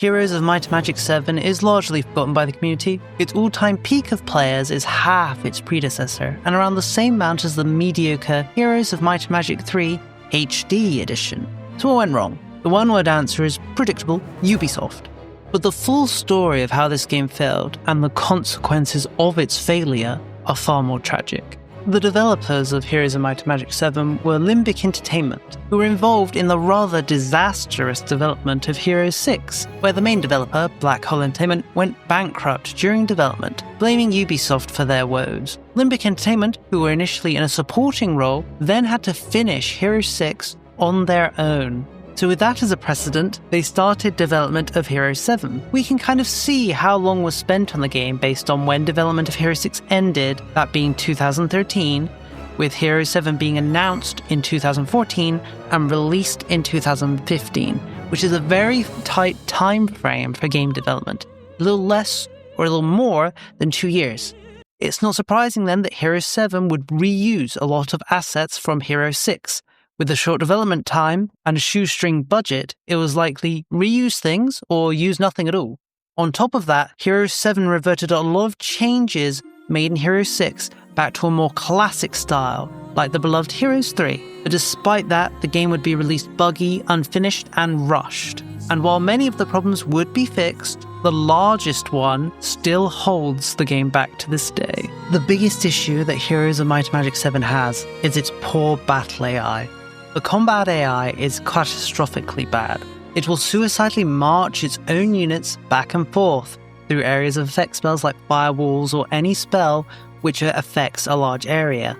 Heroes of Might and Magic 7 is largely forgotten by the community. Its all-time peak of players is half its predecessor, and around the same amount as the mediocre Heroes of Might and Magic 3 HD edition. So what went wrong? The one-word answer is predictable: Ubisoft. But the full story of how this game failed, and the consequences of its failure, are far more tragic. The developers of Heroes of Might and Magic 7 were Limbic Entertainment, who were involved in the rather disastrous development of Heroes 6, where the main developer, Black Hole Entertainment, went bankrupt during development, blaming Ubisoft for their woes. Limbic Entertainment, who were initially in a supporting role, then had to finish Heroes 6 on their own. So with that as a precedent, they started development of Heroes 7. We can kind of see how long was spent on the game based on when development of Heroes 6 ended, that being 2013, with Heroes 7 being announced in 2014 and released in 2015, which is a very tight time frame for game development, a little less or a little more than 2 years. It's not surprising then that Heroes 7 would reuse a lot of assets from Heroes 6. With a short development time and a shoestring budget, it was likely reuse things or use nothing at all. On top of that, Heroes 7 reverted a lot of changes made in Heroes 6 back to a more classic style, like the beloved Heroes 3. But despite that, the game would be released buggy, unfinished, and rushed. And while many of the problems would be fixed, the largest one still holds the game back to this day. The biggest issue that Heroes of Might and Magic 7 has is its poor battle AI. The combat AI is catastrophically bad. It will suicidally march its own units back and forth through areas of effect spells like firewalls or any spell which affects a large area.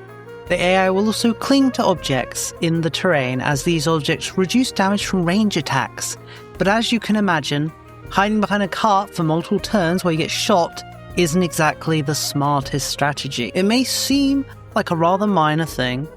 The AI will also cling to objects in the terrain as these objects reduce damage from range attacks. But as you can imagine, hiding behind a cart for multiple turns while you get shot isn't exactly the smartest strategy. It may seem like a rather minor thing,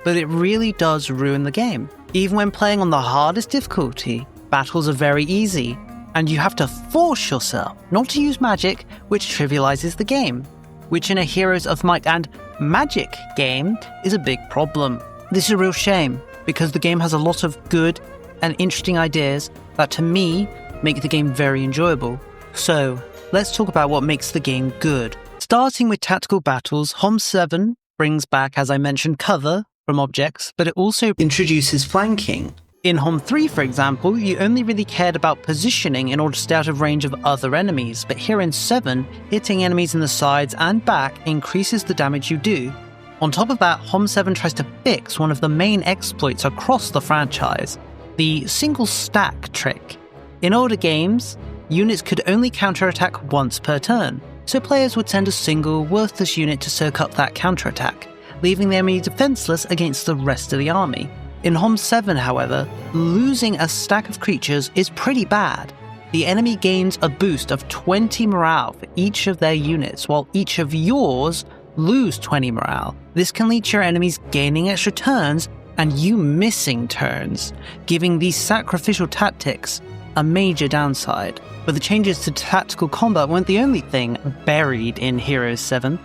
but it really does ruin the game. Even when playing on the hardest difficulty, battles are very easy, and you have to force yourself not to use magic, which trivializes the game, which in a Heroes of Might and Magic game is a big problem. This is a real shame, because the game has a lot of good and interesting ideas that to me make the game very enjoyable. So, let's talk about what makes the game good. Starting with tactical battles, HOM 7 brings back, as I mentioned, cover from objects, but it also introduces flanking. In HOM 3, for example, you only really cared about positioning in order to stay out of range of other enemies, but here in 7, hitting enemies in the sides and back increases the damage you do. On top of that, HOM 7 tries to fix one of the main exploits across the franchise, the single stack trick. In older games, units could only counterattack once per turn, so players would send a single, worthless unit to soak up that counterattack, leaving the enemy defenseless against the rest of the army. In HOM 7, however, losing a stack of creatures is pretty bad. The enemy gains a boost of 20 morale for each of their units, while each of yours lose 20 morale. This can lead to your enemies gaining extra turns and you missing turns, giving these sacrificial tactics a major downside. But the changes to tactical combat weren't the only thing buried in Heroes 7.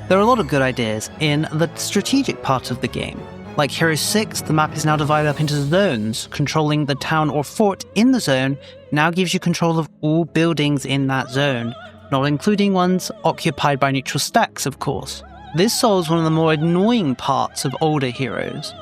There are a lot of good ideas in the strategic part of the game. Like Heroes 6, the map is now divided up into zones. Controlling the town or fort in the zone now gives you control of all buildings in that zone, not including ones occupied by neutral stacks, of course. This solves one of the more annoying parts of older Heroes: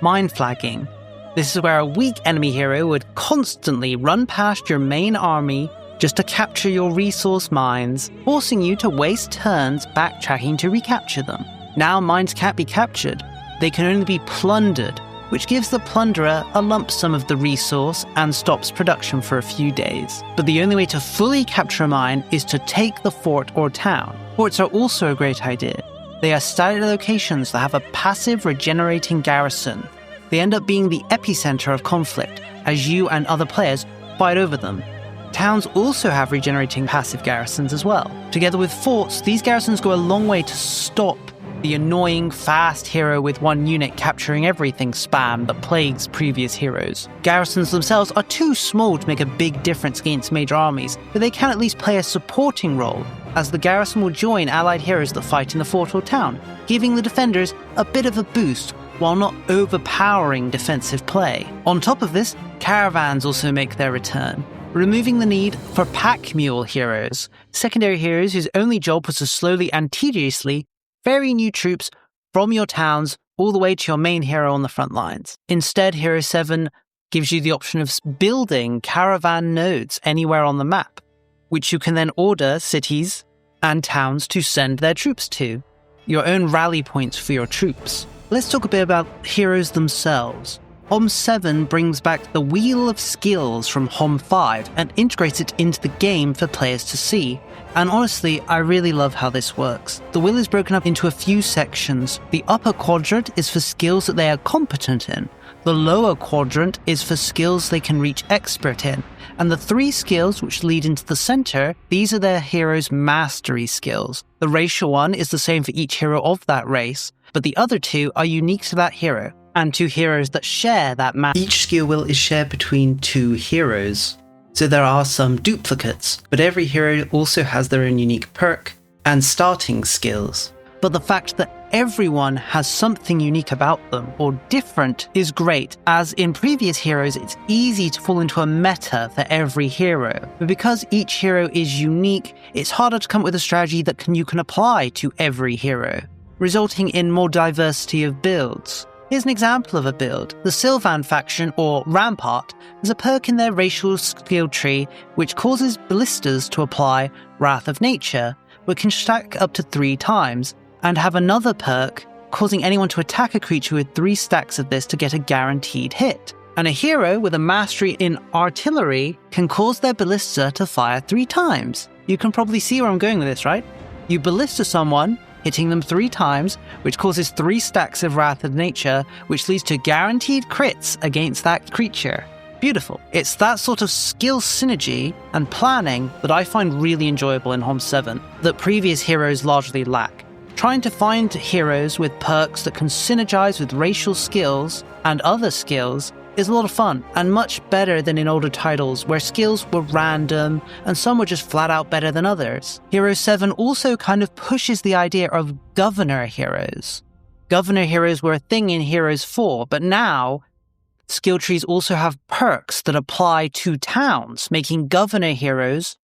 mine flagging. This is where a weak enemy hero would constantly run past your main army just to capture your resource mines, forcing you to waste turns backtracking to recapture them. Now mines can't be captured, they can only be plundered, which gives the plunderer a lump sum of the resource and stops production for a few days. But the only way to fully capture a mine is to take the fort or town. Forts are also a great idea. They are static locations that have a passive regenerating garrison. They end up being the epicenter of conflict as you and other players fight over them. Towns also have regenerating passive garrisons as well. Together with forts, these garrisons go a long way to stop the annoying, fast hero with one unit capturing everything spam that plagues previous heroes. Garrisons themselves are too small to make a big difference against major armies, but they can at least play a supporting role, as the garrison will join allied heroes that fight in the fort or town, giving the defenders a bit of a boost while not overpowering defensive play. On top of this, caravans also make their return. removing the need for pack mule heroes, secondary heroes whose only job was to slowly and tediously ferry new troops from your towns all the way to your main hero on the front lines. Instead, Hero 7 gives you the option of building caravan nodes anywhere on the map, which you can then order cities and towns to send their troops to, your own rally points for your troops. Let's talk a bit about heroes themselves. HOM 7 brings back the Wheel of Skills from HOM 5 and integrates it into the game for players to see. And honestly, I really love how this works. The wheel is broken up into a few sections. The upper quadrant is for skills that they are competent in. The lower quadrant is for skills they can reach expert in. And the 3 skills which lead into the center, these are their hero's mastery skills. The racial one is the same for each hero of that race, but the other 2 are unique to that hero, and 2 heroes that share that Each skill wheel is shared between 2 heroes, so there are some duplicates, but every hero also has their own unique perk and starting skills. But the fact that everyone has something unique about them, or different, is great, as in previous heroes it's easy to fall into a meta for every hero. But because each hero is unique, it's harder to come up with a strategy that you can apply to every hero, resulting in more diversity of builds. Here's an example of a build. The Sylvan faction, or Rampart, has a perk in their racial skill tree which causes ballistas to apply Wrath of Nature, but can stack up to 3 times, and have another perk causing anyone to attack a creature with 3 stacks of this to get a guaranteed hit. And a hero with a mastery in artillery can cause their ballista to fire 3 times. You can probably see where I'm going with this, right? You ballista someone, hitting them 3 times, which causes 3 stacks of Wrath of Nature, which leads to guaranteed crits against that creature. Beautiful. It's that sort of skill synergy and planning that I find really enjoyable in HOM 7 that previous heroes largely lack. Trying to find heroes with perks that can synergize with racial skills and other skills is a lot of fun, and much better than in older titles where skills were random and some were just flat out better than others. Hero 7 also kind of pushes the idea of governor heroes. Governor heroes were a thing in Heroes 4, but now skill trees also have perks that apply to towns, making governor heroes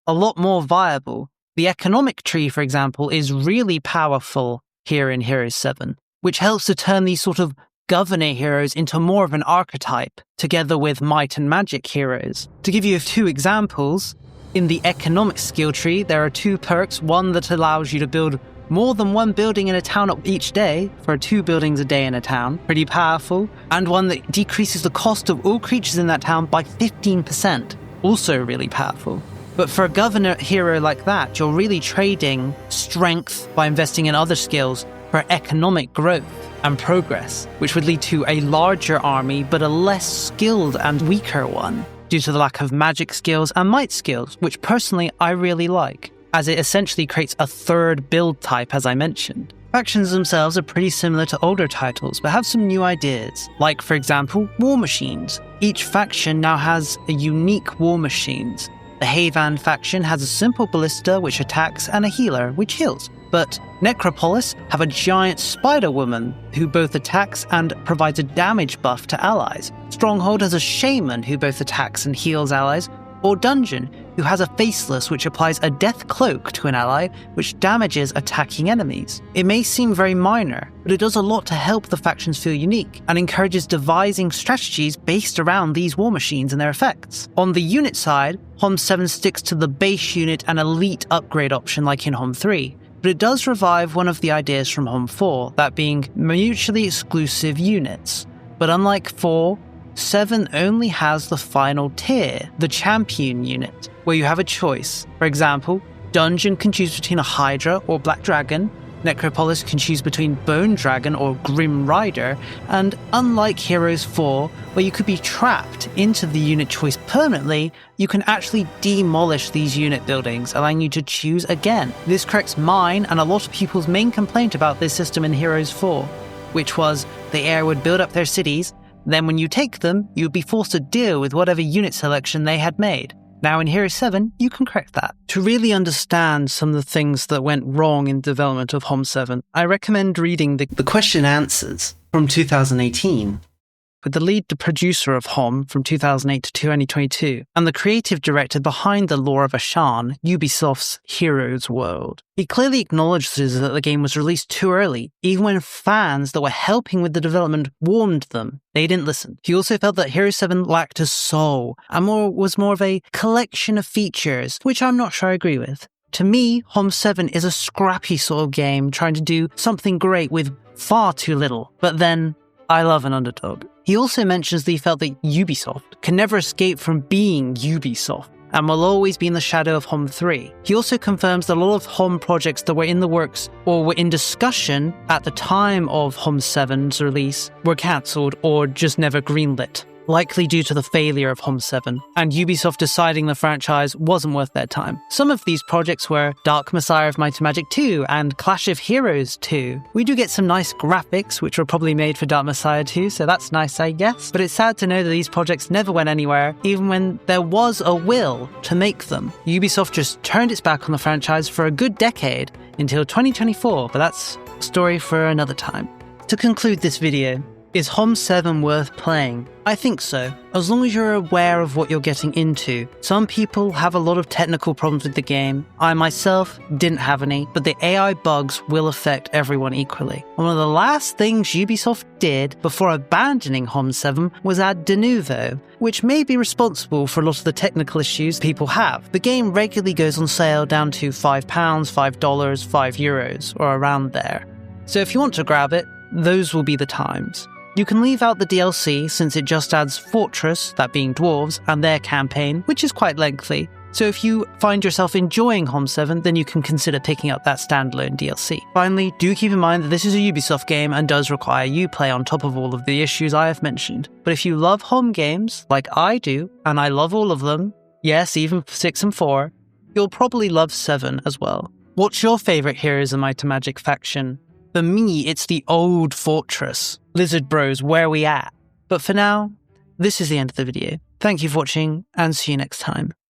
a lot more viable. The economic tree, for example, is really powerful here in Heroes 7, which helps to turn these sort of governor heroes into more of an archetype, together with might and magic heroes. To give you 2 examples, in the economic skill tree, there are 2 perks, one that allows you to build more than 1 building in a town each day, for 2 buildings a day in a town, pretty powerful, and one that decreases the cost of all creatures in that town by 15%, also really powerful. But for a governor hero like that, you're really trading strength by investing in other skills for economic growth and progress, which would lead to a larger army but a less skilled and weaker one, due to the lack of magic skills and might skills, which personally I really like, as it essentially creates a 3rd build type, as I mentioned. Factions themselves are pretty similar to older titles, but have some new ideas, like for example, war machines. Each faction now has a unique war machines. The Havan faction has a simple ballista which attacks and a healer which heals, but Necropolis have a giant spider woman who both attacks and provides a damage buff to allies. Stronghold has a shaman who both attacks and heals allies, or Dungeon, who has a faceless which applies a death cloak to an ally which damages attacking enemies. It may seem very minor, but it does a lot to help the factions feel unique, and encourages devising strategies based around these war machines and their effects. On the unit side, HOM 7 sticks to the base unit and elite upgrade option like in HOM 3, but it does revive one of the ideas from HOM 4, that being mutually exclusive units. But unlike 4, 7 only has the final tier, the champion unit, where you have a choice. For example, Dungeon can choose between a Hydra or Black Dragon, Necropolis can choose between Bone Dragon or Grim Rider, and unlike Heroes 4, where you could be trapped into the unit choice permanently, you can actually demolish these unit buildings, allowing you to choose again. This corrects mine and a lot of people's main complaint about this system in Heroes 4, which was the heir would build up their cities, then when you take them, you would be forced to deal with whatever unit selection they had made. Now in Hero 7, you can correct that. To really understand some of the things that went wrong in development of HOM 7, I recommend reading the question answers from 2018, with the lead producer of HOM from 2008 to 2022, and the creative director behind the lore of Ashan, Ubisoft's Heroes World. He clearly acknowledges that the game was released too early, even when fans that were helping with the development warned them. They didn't listen. He also felt that Hero 7 lacked a soul, and was more of a collection of features, which I'm not sure I agree with. To me, HOM 7 is a scrappy sort of game trying to do something great with far too little. But then, I love an underdog. He also mentions that he felt that Ubisoft can never escape from being Ubisoft and will always be in the shadow of HOM 3. He also confirms that a lot of HOM projects that were in the works or were in discussion at the time of HOM 7's release were cancelled or just never greenlit, likely due to the failure of HOM 7, and Ubisoft deciding the franchise wasn't worth their time. Some of these projects were Dark Messiah of Might and Magic 2 and Clash of Heroes 2. We do get some nice graphics, which were probably made for Dark Messiah 2, so that's nice, I guess. But it's sad to know that these projects never went anywhere, even when there was a will to make them. Ubisoft just turned its back on the franchise for a good decade, until 2024, but that's a story for another time. To conclude this video, is HOM 7 worth playing? I think so, as long as you're aware of what you're getting into. Some people have a lot of technical problems with the game. I myself didn't have any, but the AI bugs will affect everyone equally. One of the last things Ubisoft did before abandoning HOM 7 was add de novo, which may be responsible for a lot of the technical issues people have. The game regularly goes on sale down to £5, $5, €5, or around there. So if you want to grab it, those will be the times. You can leave out the DLC since it just adds Fortress, that being dwarves, and their campaign, which is quite lengthy. So if you find yourself enjoying HOM 7, then you can consider picking up that standalone DLC. Finally, do keep in mind that this is a Ubisoft game and does require Uplay on top of all of the issues I have mentioned. But if you love HOM games, like I do, and I love all of them, yes, even 6 and 4, you'll probably love 7 as well. What's your favourite Heroes of Might and Magic faction? For me, it's the old Fortress. Lizard Bros, where we at? But for now, this is the end of the video. Thank you for watching, and see you next time.